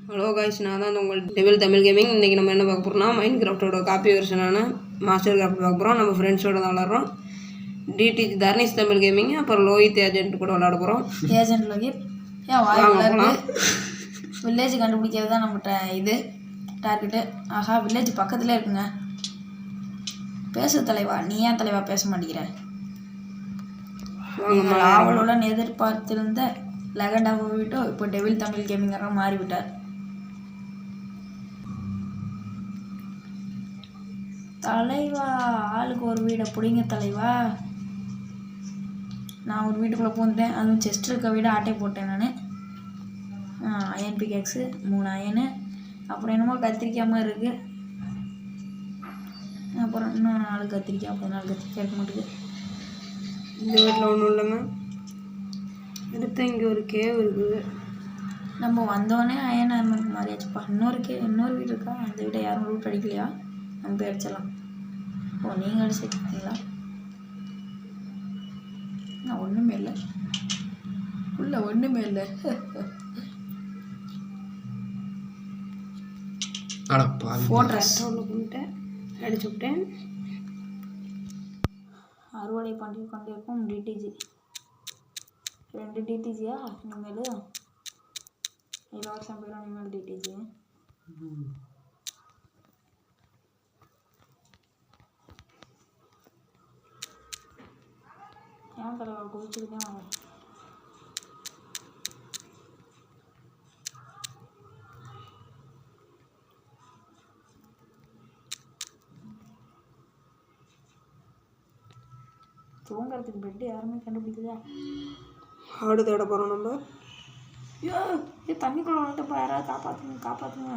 Hello guys, நான் தான் உங்கள் டெவில் தமிழ் கேமிங். இன்றைக்கி நம்ம என்ன பார்க்க போகிறோம்னா மைண்ட் கிராஃப்டோட காப்பி வெர்ஷனான மாஸ்டர் கிராஃப்ட் பார்க்க போகிறோம். நம்ம ஃப்ரெண்ட்ஸோட தான் விளாட்றோம். டிடிஜி தர்னிஸ் தமிழ் கேமிங், அப்புறம் லோஹித் ஏஜென்ட் கூட விளாட போகிறோம். ஏஜென்ட் லோஹித் வாங்க வில்லேஜ் கண்டுபிடிக்கிறது தான் நம்மகிட்ட இது டார்கெட்டு. ஆஹா, வில்லேஜ் பக்கத்துலேயே இருக்குங்க. பேசு தலைவா, நீ ஏன் தலைவா பேச மாட்டேங்கிற? அவளுடன் எதிர்பார்த்திருந்த லெகண்டா போயிட்டோ இப்போ டெவில் தமிழ் கேமிங்காக மாறிவிட்டார். தலைவா, ஆளுக்கு ஒரு வீடை பிடிங்க தலைவா. நான் ஒரு வீட்டுக்குள்ளே பூந்துட்டேன். அதுவும் செஸ்ட் இருக்க வீடை ஆட்டை போட்டேன் நான். அயன் பிகேக்ஸு 3 அயனு, அப்புறம் என்னமோ கத்திரிக்காய் மாதிரி இருக்குது. அப்புறம் இன்னும் 4 கத்திரிக்காய். அப்போ 4 கத்திரிக்காய் இருக்க மாட்டேங்குது. இந்த வீட்டில் ஒன்றும் இல்லைங்க. அடுத்து இங்கே ஒரு கேவ் இருக்குது. நம்ம வந்தோடனே அயன் ஆர்மர் மாறியாச்சுப்பா. இன்னொரு வீடு இருக்கா? அந்த வீட்டை யாரும் ரூட் அடிக்கலையா? நம்ம போய் அடிச்சிடலாம். ஓ, நீங்கள் அடிச்சுட்டீங்களா? நான் ஒன்றுமே இல்லை, உள்ள ஒன்றுமே இல்லை. அடிச்சு விட்டேன். அறுவடை பண்ணி கொண்டிருக்கும் டிடிஜி. 2 டிடிஜியா இனிமேல்? இலவசம் போயிடும் இனிமேல் டிடிஜி. ஏன் தலைவா குதிச்சுட்டு தான் வாங்க. தூங்குறதுக்கு பெட்டு யாருமே கண்டுபிடிக்குதா? ஆடு தேட போகிறோம் நம்ம. ஐயோ, இது தண்ணிக்குள்ள வந்துட்டுப்பா. யாராவது காப்பாற்றுங்க.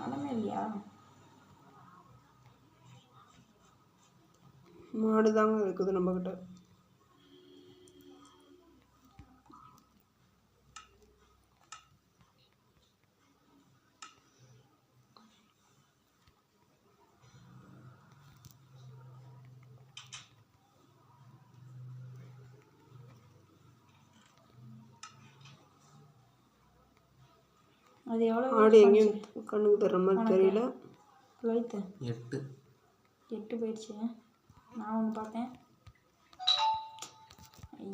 ஆழமே இல்லையா? மாடு தாங்க இருக்குது நம்மக்கிட்ட. அது எவ்வளோ? ஆடு எங்கேயும் கண்ணுக்கு தர்ற மாதிரி தெரியல. 8 போயிடுச்சு. நான் ஒன்று பார்த்தேன்.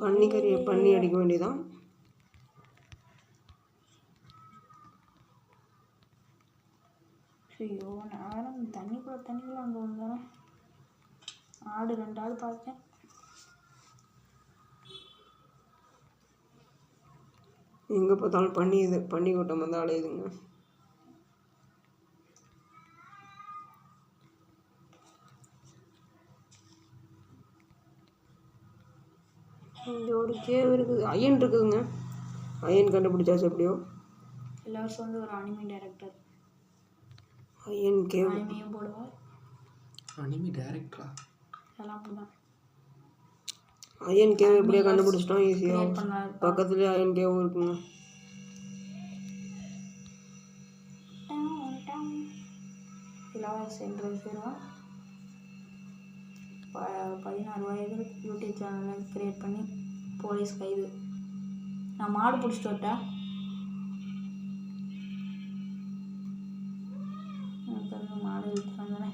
பன்னிக்கறியை பண்ணி அடிக்க வேண்டியதான். ஐயோ, நான் தண்ணிக்குள்ள அங்கே வந்தேன். ஆடு 2 ஆடு பார்த்தேன். எங்கே பார்த்தாலும் பண்ணி கூட்டம் வந்து அலையுதுங்க. இங்கே ஒரு கேவ் இருக்குது. அயன் இருக்குதுங்க. அயன் கண்டுபிடிச்சாச்சு எப்படியோ. எல்லாரும் வந்து ஒரு அனிமி டைரக்டர். அயன் கேவ் அனிமியும் போடுவார். அனிமி டைரக்டரா? எல்லாம் அப்படிதான். அயன் கேவ் எப்படியோ கண்டுபிடிச்சிட்டோம் ஈஸியாக. பக்கத்துலேயே அயன் கேவ் இருக்குங்க. இலவச என்று சேருவான். 16 வயதில் யூடியூப் சேனலை கிரியேட் பண்ணி போலீஸ் கைது. நான் மாடு பிடிச்சிட்டு வரட்டா? மாடு வந்தானே.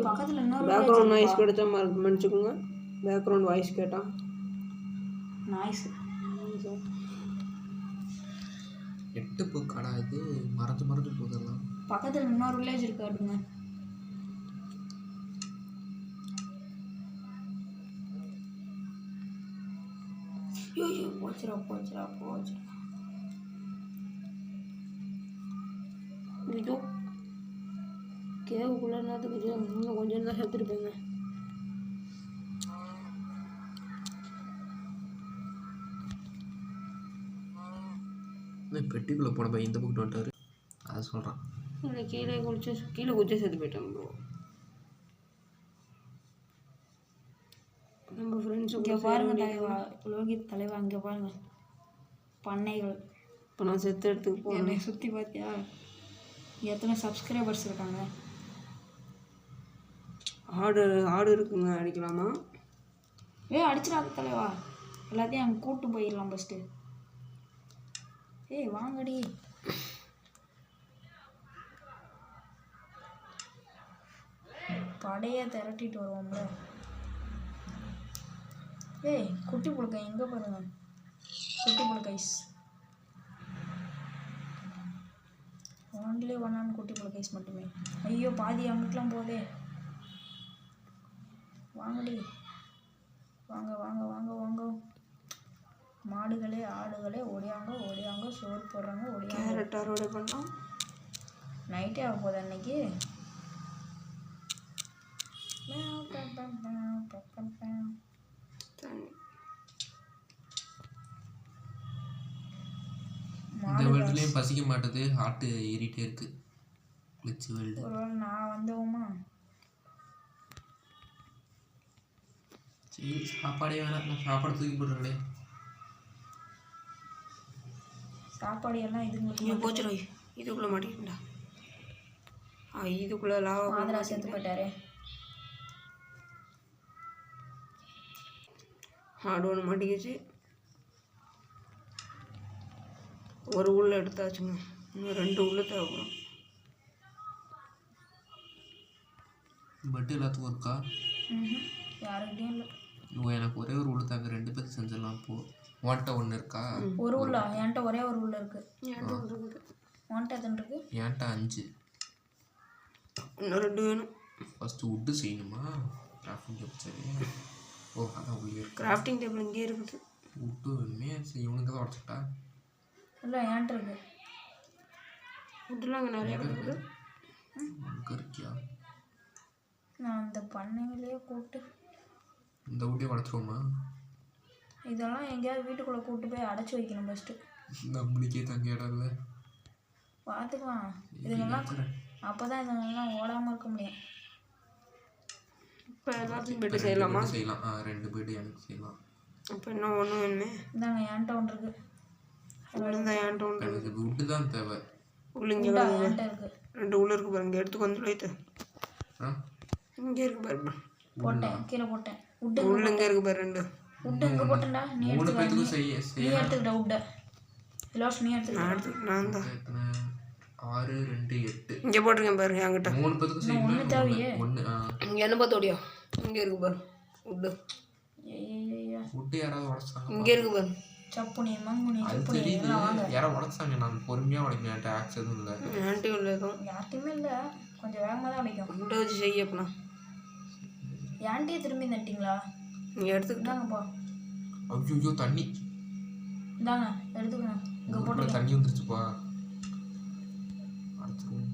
பக்கத்தில் இன்னொரு பேக்ரவுண்ட் நாய்ஸ் கிடைச்சா மன்னிச்சுக்கோங்க. பேக்ரவுண்ட் வாய்ஸ் கேட்டால் நாய்ஸ். 8 பூக்கடா இது. மறந்து போதெல்லாம். பக்கத்தில் இன்னொரு வில்லேஜ் இருக்காடுங்க. ஐயோ, போச்சுரா. இதோ கேவுக்குள்ள நேரத்துக்கு இன்னும் கொஞ்சம் தான் சேர்த்துருப்பேங்க. பெட்டிக்குள்ளே போன பையன் இந்த பக்கம் வந்துட்டாரு. அதை சொல்கிறான். இல்லை, கீழே குதிச்சு சேர்த்து போயிட்டேன் ப்ரோ. நம்ம ஃப்ரெண்ட்ஸ் இங்கே பாருங்க லோகித் தலைவா, இங்கே பாருங்க பண்ணைகள். இப்போ நான் செத்த இடத்துக்கு போனேன். என்னை சுற்றி பார்த்தியா? எத்தனை சப்ஸ்கிரைபர்ஸ் இருக்காங்க? ஆடு இருக்குங்க. அடிக்கலாமா? அடிச்சிடாத தலைவா. எல்லாத்தையும் அங்கே கூட்டு போயிடலாம் ஃபஸ்ட்டு. ஏய் வாங்கடி. படையை திரட்டிட்டு வருவோம்ல. ஏய் குட்டி புழுக்கை எங்கே பாருங்க, குட்டி புழுக்கைஸ் ஒன்லி ஒன் குட்டி புழுக்கைஸ் மட்டுமே. ஐயோ பாதி அங்கிட்டலாம் போதே. வாங்கடி, வாங்க வாங்க வாங்க வாங்க. மாடுகளே ஆடுகளே ஓடியாங்க ஓடியாங்க, சோறு போடுறாங்க ஓடியாங்க. கேரட் அறுவடை பண்ணலாம். நைட்டே ஆக போகுது அன்னைக்கு. இந்த வேர்ல்டுலேயும் பசிக்க மாட்டேது, ஹார்ட்டு ஏறிட்டே இருக்கு. கிளிச்சு வேர்ல்டு. ஒருவேளை நான் வந்தோமா? சரி சாப்பாடே வேணாம், நான் சாப்பாடு தூக்கி போடுறேங்களே. சாப்பாடு எல்லாம் நீ இதுங்களுக்கு போச்சுடா, இதுக்குள்ளே மாட்டிக்கிட்டா. இதுக்குள்ளே லாவா ஆந்திரா சேர்த்து போயிட்டாரே. ஆடு ஒன்று மாட்டிக்கிச்சு. ஒரு உள்ள எடுத்தாச்சுங்க, இன்னும் 2 உள்ள தேவைப்படும். பட்டு எல்லாத்துக்கும் இருக்கா? யாருக்கிட்டையும் இல்லை. எனக்கு ஒரே ஒரு உள்ள தாங்க, 2 பேருக்கு செஞ்சிடலாம். போ உன்கிட்ட ஒன்று இருக்கா? ஒரு உள்ள என்கிட்ட ஒரே ஒரு உள்ள இருக்கு. இருக்குது. உன்கிட்ட எத்தனை இருக்கு? என்கிட்ட 5. இன்னும் 2 வேணும். ஃபஸ்ட்டு உட்டு செய்யணுமா? Grafting table. சரி. ஓ அதான் உள்ளே இருக்கு. கிராஃப்டிங் டேபிள் இங்கே இருக்குது. உட்டு வேணுமே. சரி இவனுக்கு தான் உடச்சிட்டா. இல்லை என்கிட்ட இருக்கு. ஃபுட்டுலாம் அங்கே நிறையா இருக்குது. அங்கே இருக்கியா? நான் அந்த பண்ணையிலேயே கூப்பிட்டு இந்த வீட்டையே உடச்சிருவோமா? இதெல்லாம் எங்கேயாவது வீட்டுக்குள்ளே கூப்பிட்டு போய் அடைச்சி வைக்கணும் ஃபஸ்ட்டு. நம்மளுக்கே தங்க இடம் இல்லை. பார்த்துக்கலாம். இதுங்கெல்லாம் அப்போ தான் இதுங்கெல்லாம் ஓடாமல் இருக்க முடியும். இப்போ எல்லாத்தையும் பெட்டு செய்யலாமா? செய்யலாம். 2 பெட்டு எனக்கு செய்யலாம். அப்போ இன்னும் ஒன்று வேணுமே. இந்தாங்க என்கிட்ட ஒன்று இருக்கு. தான் ஏன்ட்ட ஒன்று எனக்கு உட்டு தான் தேவை. உள்ள இங்கே என்கிட்ட இருக்கு. 2 உள்ள இருக்கு பாருங்க, எடுத்து கொஞ்சம் வைத்து. ஆ இங்கே இருக்கு பாருங்க, போட்டேன் கீழே போட்டேன். உட்டு உள்ள இங்கே இருக்கு பாரு 2. உட்டு இங்கே போட்டேன்டா. நீ 3 பேத்துக்கும் நீ எடுத்துக்கிட்ட உட்டை. இலோஸ் நீ எடுத்துக்கிட்ட. நான் தான் 6 2 8 இங்கே போட்டிருக்கேன் பாரு என்கிட்ட. 3 பேத்துக்கும் செய்யணும். தேவையே. 1 இங்கே என்ன பார்த்தோடியா? இங்கே இருக்கு பாரு உட்டு. ஐயா உட்டு யாராவது உடச்சாங்க? இங்கே இருக்கு பாரு. சப்புனி மங்குனி அது சப்புனி தெரியுது. எல்லாம் வாங்க. யாரோ உடச்சாங்க. நான் பொறுமையாக உடைக்கணும். என்கிட்ட ஆக்ஸ் எதுவும் இல்லை. ஆன்ட்டி உள்ள எதுவும் யார்ட்டையுமே இல்லை. கொஞ்சம் வேகமாக தான் உடைக்கும். உட்டை வச்சு செய்ய அப்பனா. ஏன்ட்டியே திரும்பி தட்டிங்களா? நீங்கள் எடுத்துக்கிட்டா இந்தாங்கப்பா. ஐயோ தண்ணி. இந்தாங்க எடுத்துக்கணும். இங்கே போட்டு தண்ணி வந்துருச்சுப்பா. அடிச்சிருவோம்.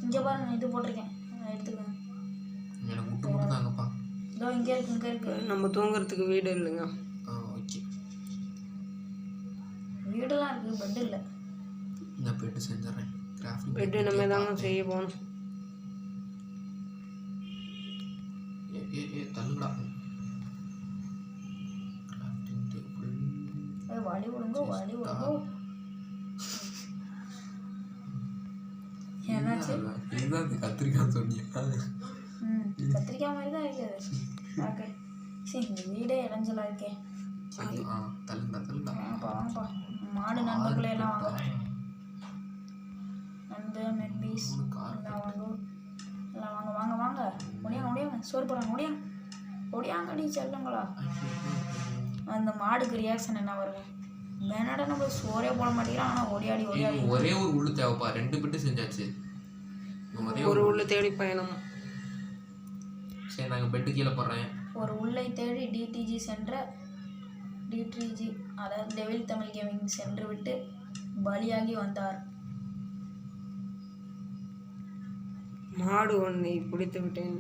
இங்கே பாருங்க இது போட்டிருக்கேன், எடுத்துக்கணும். எனக்கு விட்டு மட்டும் தாங்கப்பா. இதோ இங்கே இருக்கு இங்கே இருக்கு. நம்ம தூங்குறதுக்கு வீடு இல்லைங்க. ஓகே. வீடெல்லாம் இருக்குது, பெட் இல்லை. நான் பெட்டு செஞ்சிடறேன். கிராஃப்டிங் பெட்டு நம்ம தாங்க செய்ய போகணும். தள்ளுடா. Crafting table. வழி விடுங்க வழி விடுங்க. என்னாச்சு? இதுதான் கத்திரிக்காய் சொன்னியா? கத்திரிக்காய் மாதிரி தான் இருக்குது. ஓகே சரி, இந்த வீடே இடைஞ்சலாக இருக்கே. தள்ளுடா தள்ளுடா. வாங்கப்பா வாங்கப்பா. மாடு நண்பர்களே எல்லாம் வாங்க. நண்பு நண்பீஸ் எல்லாம் வாங்க. எல்லாம் வாங்க வாங்க வாங்க. ஒடியாங்க ஒடியாங்க. சோறு போடுறாங்க. ஒடியாங்க ஒடியாங்கடி செல்லுங்களா. அந்த மாடுக்கு ரியாக்ஷன் என்ன வருங்க? வேணாடா நம்ம சோறே போட மாட்டேங்கிறோம், ஆனால் ஓடியாடி ஓடியாடி. ஒரே ஒரு உள்ளு தேவைப்பா. 2 பெட்டு செஞ்சாச்சு. ஒரு உள்ள தேடி பயணம். சரி நாங்கள் பெட்டு கீழே போடுறேன். ஒரு உள்ளை தேடி டிடிஜி சென்ற டிடிஜி அதாவது டெவில் தமிழ் கேமிங் சென்று விட்டு பலியாகி வந்தார். மாடு ஒன்றை பிடித்து விட்டேன்.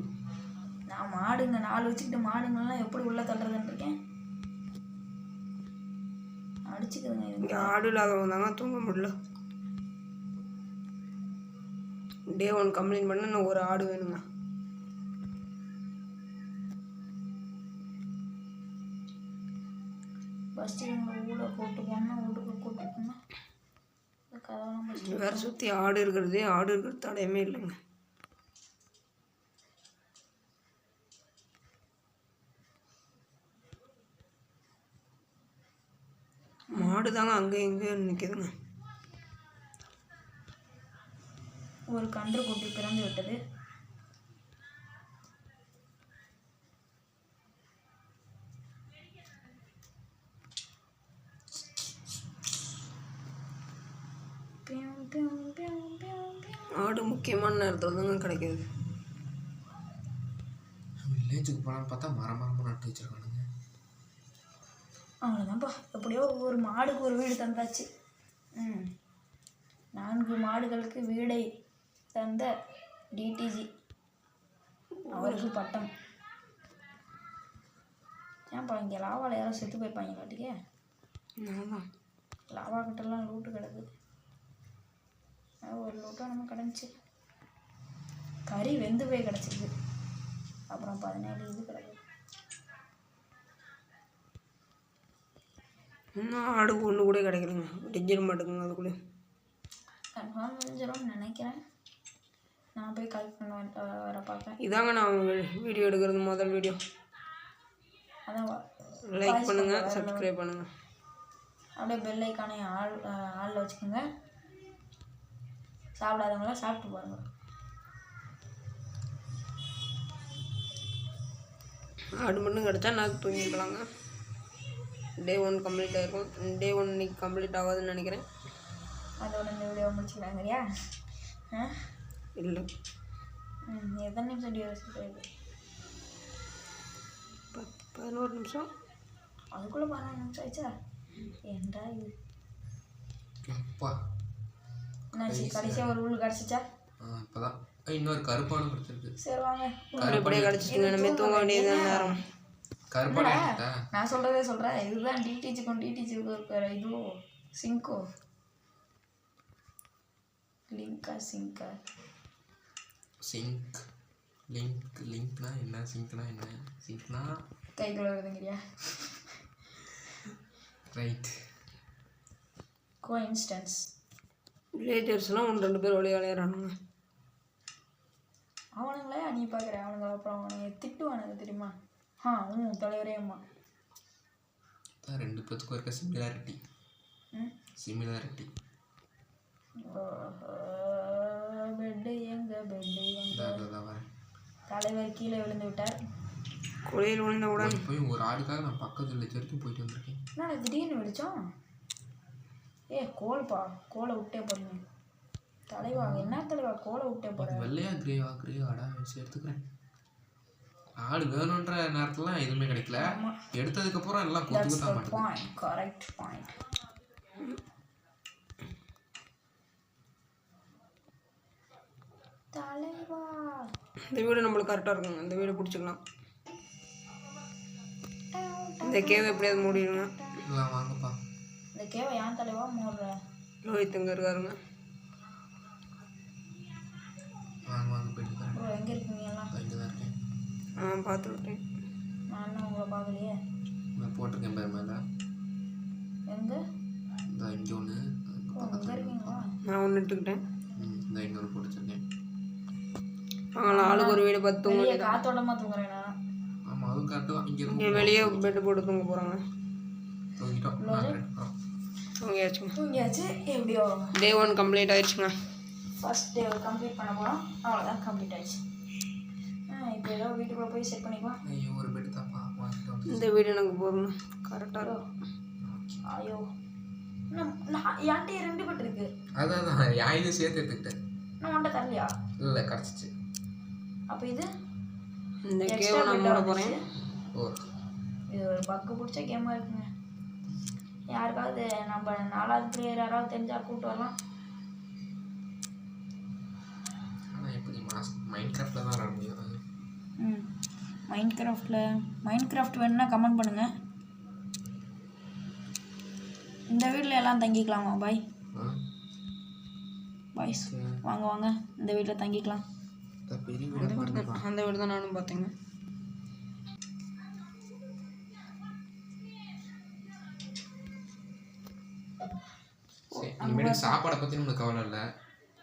நான் மாடுங்க 4 வச்சுக்கிட்டு மாடுங்கள்லாம் எப்படி உள்ளே தள்ளுறதுன்னு இருக்கேன். அடிச்சுக்குதுங்க இது. இங்கே ஆடு இல்லாதவங்க தாங்க தூங்க முடியல. டே 1 கம்ப்ளைண்ட் பண்ண இன்னும் ஒரு ஆடு வேணுங்க. ஃபஸ்ட்டு எங்களை ஊட கூட்டு போனால் வீட்டுக்கு கூட்டு போனால் இந்த கதவெல்லாம் ஃபஸ்ட்டு வேறு சுற்றி ஆடு இருக்கிறது தடையமே இல்லைங்க. மாடு தாங்க அங்கே இங்கே நிற்கிதுங்க. ஒரு கன்று குட்டி பிறந்து விட்டது. ஆடு முக்கியமான நேரத்தில் தாங்க கிடைக்கிது. வில்லேஜுக்கு போகலான்னு பார்த்தா மரமாக நட்டு வச்சுருக்கானுங்க. அவ்வளோதான்ப்பா, எப்படியோ ஒவ்வொரு மாடுக்கு ஒரு வீடு தந்தாச்சு. 4 மாடுகளுக்கு வீடை தந்த டிடிஜி அவருக்கு பட்டம். ஏன்ப்பா இங்கே லாவாவில் யாரும் செத்து போய்ப்பாங்க காட்டிக்கே. லாவா கிட்டலாம் லூட்டு கிடக்குது. ஒரு லூட்டாக நம்ம கிடந்துச்சு. கறி வெந்து போய் கிடச்சிருக்கு. அப்புறம் 17 இது கிடக்குது. இன்னும் ஆடு ஒன்று கூட கிடைக்கலங்க. டிஜிட்டல் மாட்டுக்குங்க அதுக்குள்ளே கன்ஃபார்ம் முடிஞ்சிடும்னு நினைக்கிறேன். நான் போய் கலெக்ட் பண்ண வர பார்ப்பேன். இதாங்க நான் வீடியோ எடுக்கிறது முதல் வீடியோ. அதான் லைக் பண்ணுங்கள், சப்ஸ்கிரைப் பண்ணுங்கள். அப்படியே பெல் ஐக்கானே ஆளில் வச்சுக்கோங்க. சாப்பிடாதவங்களாம் சாப்பிட்டு பாருங்க. ஆடு மட்டும் கிடச்சா நான் தூங்கிக்கலாங்க. டே 1 கம்ப்ளீட் ஆகிருக்கும். டே 1 இன்னைக்கு கம்ப்ளீட் ஆகாதுன்னு நினைக்கிறேன். அதோட இந்த வீடியோ முடிச்சுக்கலாங்கறியா? இல்லை, எத்தனை நிமிஷம் வீடியோ வச்சுருக்கு? 11 நிமிஷம். அதுக்குள்ளே 12 நிமிஷம் ஆயிடுச்சா? ஏன்டா இது? அப்பா என்னாச்சு, கடைசியாக ஒரு உள்ள கிடச்சிச்சா? இப்போதான் இன்னொரு கருப்பாடும் கிடச்சிருக்கு. சரி வாங்க. எப்படியே கிடச்சிட்டுங்க. நம்ம தூங்க வேண்டியது நேரம். கருப்பாடு நான் சொல்கிறதே சொல்கிறேன். இதுதான் டிடிஜிக்கும் டிடிஜிக்கும் இருக்கிற இதுவோ சிங்கோ லிங்கா சிங்கா சிங்க் லிங்க்னா என்ன? சிங்க்னா என்ன? சிங்க்னா கை கழுவுறதுங்கிறியா? ரைட். கோஇன்ஸ்டன்ஸ். வில்லேஜர்ஸ்லாம் 1-2 பேர் விளையாடுறானுங்க. அவனுங்களே நீ பார்க்குற அவனுங்க அப்புறம் அவனுங்க திட்டுவானுங்க தெரியுமா? தலைவரே அம்மா. 2 பேத்துக்கும் இருக்க சிமிலாரிட்டி. பெட்டு எங்க தலைவர் கீழே விழுந்து விட்டார். குளியல் விழுந்தவுடன் போய் ஒரு ஆடுக்காக நான் பக்கத்து வில்லேஜ் வரைக்கும் போயிட்டு வந்திருக்கேன். என்ன திடீர்னு விழிச்சோம்? கோல்ப்பா, கோலை விட்டே போறீங்க தலைவா. என்ன தலைவா கோலை விட்டே போகிறேன்? வெள்ளையா கிரே ஆடா வச்சு எடுத்துக்கிறேன். ஆடு வேணுன்ற நேரத்துலாம் எதுவுமே கிடைக்கல. எடுத்ததுக்கப்புறம் எல்லாம் கொத்துக்கு தான் மாட்டேங்குது. Correct point. தலைவா இந்த வீடு நம்மளுக்கு கரெக்டாக இருக்குங்க. இந்த வீடு பிடிச்சிக்கலாம். இந்த கேவை எப்படியாவது மூடிடுங்க. வாங்கப்பா. இந்த கேவை ஏன் தலைவா மூடுற? லோஹித் இங்கே இருக்காருங்க. வாங்க போயிட்டு ப்ரோ எங்கே இருக்கீங்க எல்லாம்? இங்கே தான் இருக்கேன். பார்த்து விட்டேன். நான் உங்களை பார்க்கலையே. நான் போட்டிருக்கேன் பேர் மேலே. எங்கே? இந்த இங்கே ஒன்று எங்கே இருக்கீங்களா? நான் ஒன்று எடுத்துக்கிட்டேன். இந்த இங்கே ஒன்று போட்டு வச்சுருக்கேன். ஆளுக்கு ஒரு வீடு 10 தூங்க. காத்தோட்டமாக தூங்குறேண்ணா. ஆமாம் அதுவும் கரெக்டாக தான். இங்கே வெளியே பெட்டு போட்டு தூங்க போகிறாங்க. தூங்கிட்டோம். தூங்கியாச்சு. எப்படியோ டே 1 கம்ப்ளீட் ஆயிடுச்சுங்க. ஃபர்ஸ்ட் டே கம்ப்ளீட் பண்ண போகிறோம். அவ்வளோதான், கம்ப்ளீட் ஆயிடுச்சு. இப்போ ஏதோ வீட்டுக்குள்ளே போய் செட் பண்ணிக்கலாம். ஐயோ ஒரு பெட்டு தான்ப்பா. இந்த வீடு எனக்கு போதுங்க, கரெக்டாக இருக்கும். ஐயோ என்கிட்ட 2 பெட் இருக்கு. அதான் யாரையும் சேர்த்து எடுத்துக்கிட்டேன். நான் உன்ட்ட தரலையா? இல்லை கிடச்சிச்சு. அப்போ இது இந்த கேவை நான் மூட போகிறேன். இது ஒரு பக்கு பிடிச்ச கேமாக இருக்குங்க. யாருக்காவது நம்ம 4வது பிளேயர் யாராவது தெரிஞ்சா கூப்பிட்டு வரலாம். ஆனால் எப்படி மைண்ட் கிராஃப்டில் தான் விளாட முடியும். மைண்ட் கிராஃப்ட் வேணும்னா கமெண்ட் பண்ணுங்கள். இந்த வீட்டில் எல்லாம் தங்கிக்கலாமா? பாய் பாய்ஸ் வாங்க இந்த வீட்டில் தங்கிக்கலாம். அந்த வீடு தான் நானும் பார்த்தேங்க. இனிமேல் சாப்பாடை பற்றி நம்மளுக்கு கவலை இல்லை.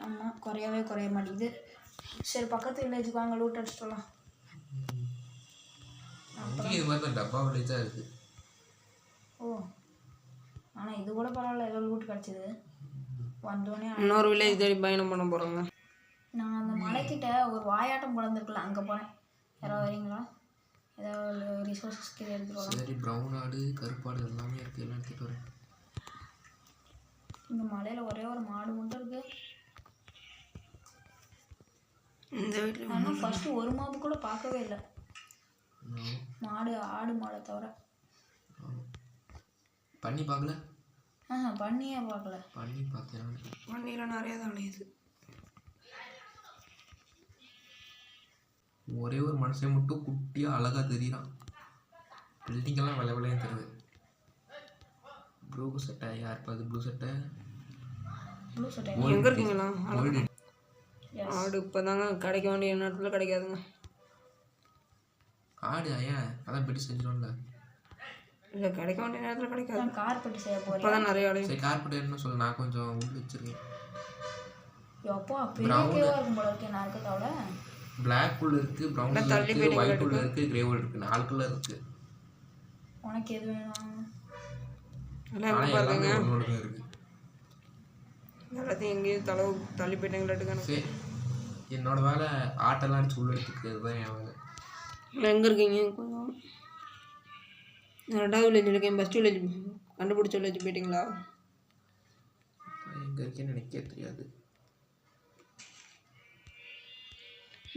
ஆமாம், குறைய மாட்டேங்குது. சரி பக்கத்து வில்லேஜுக்கு வாங்க, லூட் அடிச்சுட்டு வரலாம். அங்கேயும் இது மாதிரி தான் டப்பா வில்லேஜாக இருக்குது. ஓ ஆனால் இது கூட பரவாயில்ல, ஏதோ லூட் கிடச்சிது. வந்தோடனே இன்னொரு வில்லேஜ் தேடி பயணம் பண்ண போகிறோங்க. நான் அந்த மலைக்கிட்ட ஒரு வாயாட்டம் பிறந்திருக்குல்ல, அங்கே போகிறேன். யாராவது வரீங்களா? ஏதாவது ரிசோர்ஸஸ்க்கு எடுத்துகிட்டு வரலாம். சரி, ப்ரௌன் ஆடு கருப்பாடு எல்லாமே இருக்குது, எல்லாம் எடுத்துகிட்டு வரேன். இந்த மலையில் ஒரே ஒரு மாடு மட்டும் இருக்கு. இந்த வீட்டில் ஆனால் ஃபஸ்ட்டு ஒரு மாடு கூட பார்க்கவே இல்லை. ஆடு மாடை தவிர. பண்ணி பார்க்கல? பண்ணியே பார்க்கல. பண்ணி பார்த்தேன். பண்ணியில் நிறையா தான் அலையுது. ஒரே ஒரு மனுஷன் மட்டும் குட்டியாக அழகாக தெரியுறான். பில்டிங்கெல்லாம் விலை விலையும் தருது. ப்ளூ சட்டை யார் பாது? ப்ளூ சட்டை எங்கே இருக்கீங்களா? ஆடு இப்போ தாங்க கிடைக்க வேண்டிய நேரத்தில் கிடைக்காதுங்க. ஆடு ஏன் அதான் பெட்டி செஞ்சிடும்ல. இல்லை, கிடைக்க வேண்டிய நேரத்தில் கிடைக்காது. கார்பெட் செய்ய இப்போ போகிறேன். தான் நிறைய அலையும். சரி, கார்பெட் என்ன சொல்ல, நான் கொஞ்சம் உள்ள வச்சிருக்கேன். எப்போ பெரிய இருக்கும் போல இருக்கேன். நான் இருக்கிறதோட பிளாக் உள்ள இருக்கு, ப்ரௌன் இருக்கு, ஒயிட் உள்ள இருக்கு, கிரே உள்ள இருக்கு, 4 கலர் இருக்கு. உனக்கு எது வேணும்? எல்லாம் எல்லாமே ஒன்னோட தான் இருக்கு. எல்லாத்தையும் எங்கேயும் தள்ளி போயிட்டாங்களாட்டுக்கான. சரி, என்னோட வேலை ஆட்டெல்லாம் அடிச்சு உள்ள எடுத்துக்கிறது தான் என் வேலை. எங்கே இருக்கீங்க? கொஞ்சம் 2வது வில்லேஜ் இருக்கேன். ஃபஸ்ட் வில்லேஜ் கண்டுபிடிச்ச வில்லேஜ் போயிட்டீங்களா? எங்கே இருக்கேன்னு எனக்கே தெரியாது.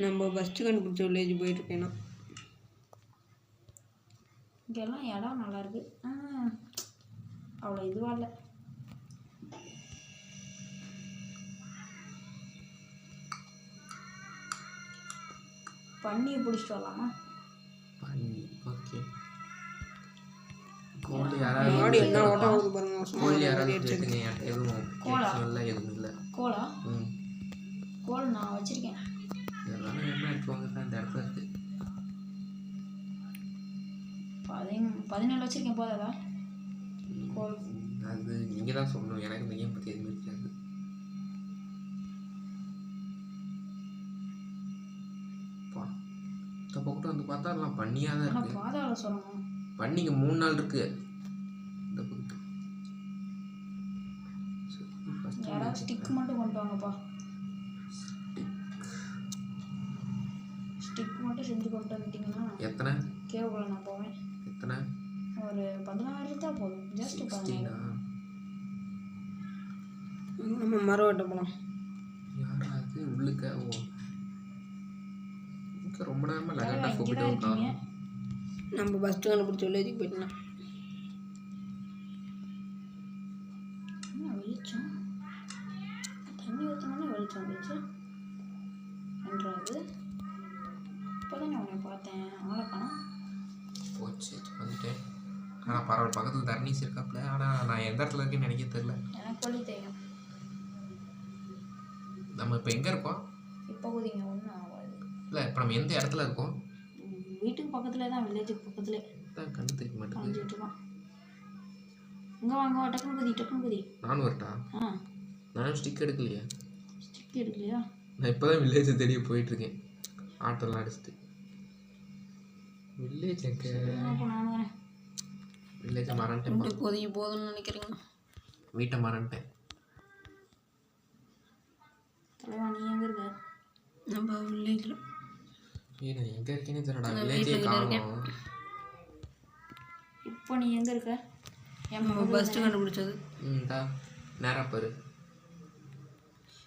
நம்ம ஃபஸ்ட்டு கண்டுபிடிச்ச வில்லேஜ் போயிட்டுருக்கேன்னா இங்கெல்லாம் இடம் நல்லாயிருக்கு. அவ்வளோ இதுவாக இல்லை. பண்ணியை பிடிச்சிட்டு வரலாமா? பண்ணி ஓகே. கோழி மாடு யாராவது என்ன ஓட்டம் ஆகுது பாருங்க. கோழி யாராவது கேட்டுங்க. எதுவும் இல்லை, எதுவும் இல்லை. கோலா? கோல் நான் வச்சுருக்கேன். எல்லாமே என்ன எடுத்துவாங்க தான் இந்த இடத்துல இருக்கு. 17 வச்சுருக்கேன். போதாதா கோல்? அது நீங்கள் தான் சொல்லணும், எனக்கு இந்த கேம் பற்றி எதுவுமே தெரியாது. இந்த பக்கம் வந்து பார்த்தா எல்லாம் பண்ணியாக தான் இருக்கு. பாதாள சொல்லணும். பண்ணிங்க 3 நாள் இருக்கு இந்த பக்கம். யாராவது ஸ்டிக் மட்டும் கொண்டு வாங்கப்பா. ஸ்டிக் மட்டும் செஞ்சு கொண்டு வந்துட்டிங்கன்னா எத்தனை கேவுக்குள்ள நான் போவேன். எத்தனை? ஒரு 16 தான் போதும். ஜஸ்ட் 16. நம்ம மரம் வெட்ட போகலாம். யாராவது உள்ளுக்க? ஓ, ரொம்ப நேரமாக இங்கே லெகண்டாக தான் கூப்பிட்டு இருக்கீங்க. நம்ம ஃபஸ்ட்டு கண்டுபிடிச்ச வில்லேஜுக்கு போயிட்டோம். வெளிச்சம் தண்ணி ஊற்றினோடனே வெளிச்சம் வந்துச்சு. என்றாவது இப்போ தான் உன்னை பார்த்தேன். ஆளக்கானா போச்சு, வந்துட்டேன். ஆனால் பரவாயில்ல, பக்கத்தில் தர்னீஸ் இருக்காப்புல. ஆனால் நான் எந்த இடத்துல இருக்கேன்னு எனக்கே தெரில. எனக்கு வழி தெரியும். நம்ம இப்போ எங்கே இருக்கோம்? இப்போ குதிங்க, ஒன்றும் ஆகாது. இல்லை, இப்போ நம்ம எந்த இடத்துல இருக்கோம்? வீட்டுக்கு பக்கத்தில் தான், வில்லேஜுக்கு பக்கத்துலேயே தான் கண்ணு தெரிய மாட்டேங்குது. அழிஞ்சிட்டு இருக்கான். இங்கே வாங்க, டக்குனு குதி. நானும் வரட்டா? நானும் ஸ்டிக் எடுக்கலையா? ஸ்டிக் எடுக்கலையா? நான் இப்போ தான் வில்லேஜை தேடி போயிட்டுருக்கேன், ஆட்டெல்லாம் அடிச்சுட்டு. வில்லேஜ் எங்கே? அப்போ நான் வரேன். வில்லேஜை மறந்துட்டேன். இப்போதைக்கு போதும்னு நினைக்கிறீங்க? வீட்டை மறந்துட்டேன். தலைவா, நீ எங்கே இருக்க? நம்ம வில்லேஜில். நான் எங்கே இருக்கேன்னு தெரியலடா, வில்லேஜே காணோம். இப்போ நீ எங்கே இருக்க? நம்ம ஃபஸ்ட்டு கண்டுபிடிச்சது. நேராக பாரு.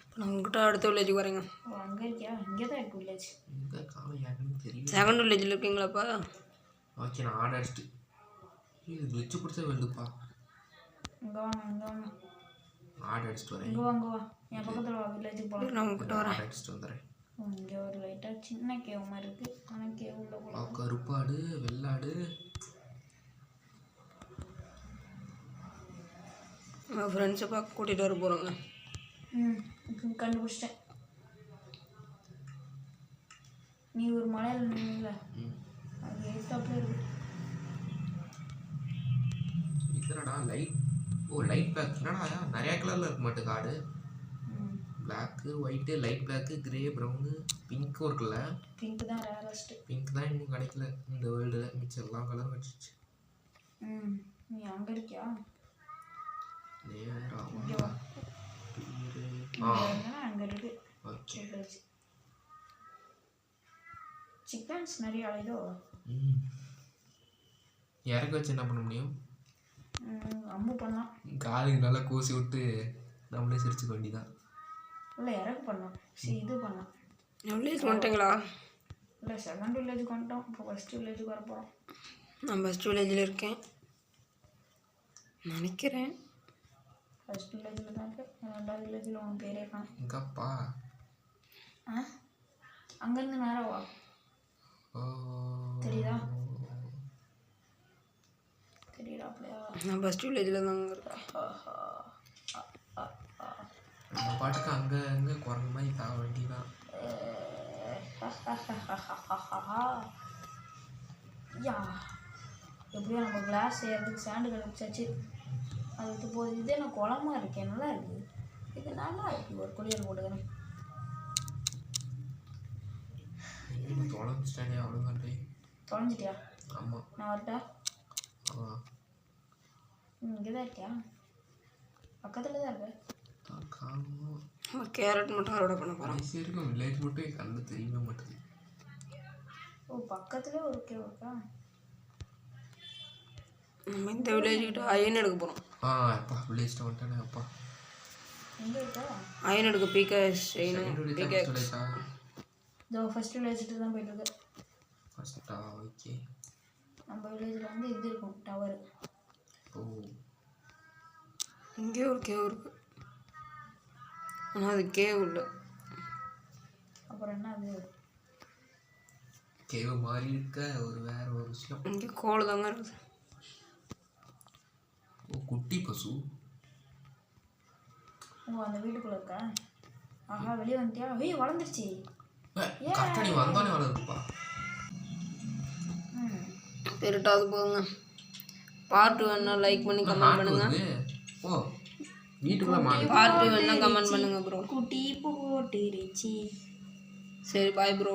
இப்போ நான் உங்ககிட்ட அடுத்த வில்லேஜுக்கு வரேங்க. ஓ, அங்கே இருக்கியா? இங்கே தான் இருக்கு வில்லேஜ். எங்கே காலம் யாருன்னு தெரியல. செகண்ட் வில்லேஜில் இருக்கீங்களாப்பா? ஓகே, நான் ஆட அடிச்சிட்டு இது வச்சு பிடிச்சா வெள்ளுப்பா. இங்கே வாங்க. ஆட அடிச்சிட்டு வரேன். இங்கே வாங்க, வா. என் பக்கத்தில் வா, வில்லேஜுக்கு போகலாம். நான் உங்ககிட்ட வரேன். ஆட அடிச்சிட்டு வந்துடுறேன். இங்கே ஒரு லைட்டாக சின்ன கேவ் மாதிரி இருக்குது. ஆனால் கேவ் உள்ள போகலாம். கருப்பாடு, வெள்ளாடு. ஃப்ரெண்ட்ஸை பார்க்க கூட்டிகிட்டு வர போகிறோங்க. கண்டுபிடிச்சிட்டேன். நீ ஒரு மலையில் நின்றுல, அது எதிர்த்தாப்புல இருக்கு. என்னடா லைட்? ஓ, லைட் பிளாக். என்னடா நிறையா கலரில் இருக்க மாட்டேன் காடு. Black, white, light black, grey, brown, பிங்க்கும் இருக்குல்ல. பிங்க் தான் ரேரஸ்ட்டு. பிங்க் தான் இன்னும் கிடைக்கல இந்த வேர்ல்டில். மிச்சம் எல்லா கலரும் கிடச்சிச்சு. நீ அங்கே இருக்கியா? ஓகேவா அங்கே இருக்கு ஓகே. சிக்கன்ஸ் நிறைய அலைதோ. இறக்க வச்சு என்ன பண்ண முடியும்? அம்பு பண்ணலாம். காலுக்கு நல்லா கூசி விட்டு நம்மளே சிரிச்சுக்க வேண்டியதான். இல்லை இறக்கு பண்ணலாம். இது பண்ணலாம். வில்லேஜ் வந்துட்டீங்களா? இல்லை செகண்ட் வில்லேஜுக்கு வந்துட்டோம். இப்போ ஃபஸ்ட்டு வில்லேஜுக்கு வர போகிறோம். நான் ஃபஸ்ட் வில்லேஜில் இருக்கேன் நினைக்கிறேன். ஃபஸ்ட் வில்லேஜில் தான் இருக்கு. ரெண்டாவது வில்லேஜில் உன் பேரே காணும். எங்கப்பா? அங்கேருந்து நேரம் வா. தெரியுதா? தெரியுதாப்லையா? நான் ஃபஸ்ட் வில்லேஜில் தான் இருக்கேன். நம்ம பாட்டுக்கு அங்கே குரங்கு மாதிரி தாவ வேண்டியதான். யா எப்படியோ நம்ம கிளாஸ் செய்யறதுக்கு சாண்டு கிடச்சாச்சு. அதுக்கு போகுது. இதே நான் குளமா இருக்கேன். நல்லா இருக்குது. இது நல்லா இருக்குது. ஒரு குளியல் போட்டுக்கிறேன். தொலைஞ்சிட்டானே அவ்வளோதான். தொலைஞ்சிட்டியா? ஆமாம். நான் வரட்டா? ஆமாம். இங்கே தான் இருக்கியா? பக்கத்தில் தான் இருக்கு. நம்ம கேரட் மட்டும் அறுவடை பண்ண போகிறோம். ஈஸியாக இருக்கும். வில்லேஜ் மட்டும் என் கண்ணு தெரியவே மாட்டேது. ஓ பக்கத்துலேயே ஒரு கேவ் இருக்கா? நம்ம இந்த வில்லேஜ்கிட்ட அயன் எடுக்க போகிறோம். அப்பா வில்லேஜ்ட்டு வந்துட்டானே அப்பா. எங்கே இருக்கா? அயன் எடுக்க பீக்கஸ் செய்யணும். பீக்கஸ் இதோ ஃபஸ்ட் வில்லேஜ்ட்டு தான் போயிட்டுருக்கு. ஃபஸ்ட்டா? ஓகே. நம்ம வில்லேஜில் வந்து இது இருக்கும் டவர். ஓ இங்கே ஒரு கேவ் இருக்குது. ஆனால் அது கேவ் இல்லை. அப்புறம் என்ன அது? கேவ் மாதிரி இருக்க வேற ஒரு விஷயம். இங்கே கோல் தாங்க இருக்குது. ஓ குட்டி பசு. ஓ அந்த வீட்டுக்குள்ளே இருக்கா? ஆஹா வெளியே வந்துட்டியா? ஐயோ வளர்ந்துருச்சு. கரெக்டாக நீ வந்தோடனே வளருதுப்பா. பெருட்டாவது போகுங்க. பார்ட் வேணா லைக் பண்ணி கமெண்ட் பண்ணுங்க. ஓ வீட்டுக்குள்ளே மாடு. பார்ட் வேணா கமெண்ட் பண்ணுங்க ப்ரோ. குட்டி போட்டுருச்சு. சரி பாய் ப்ரோ.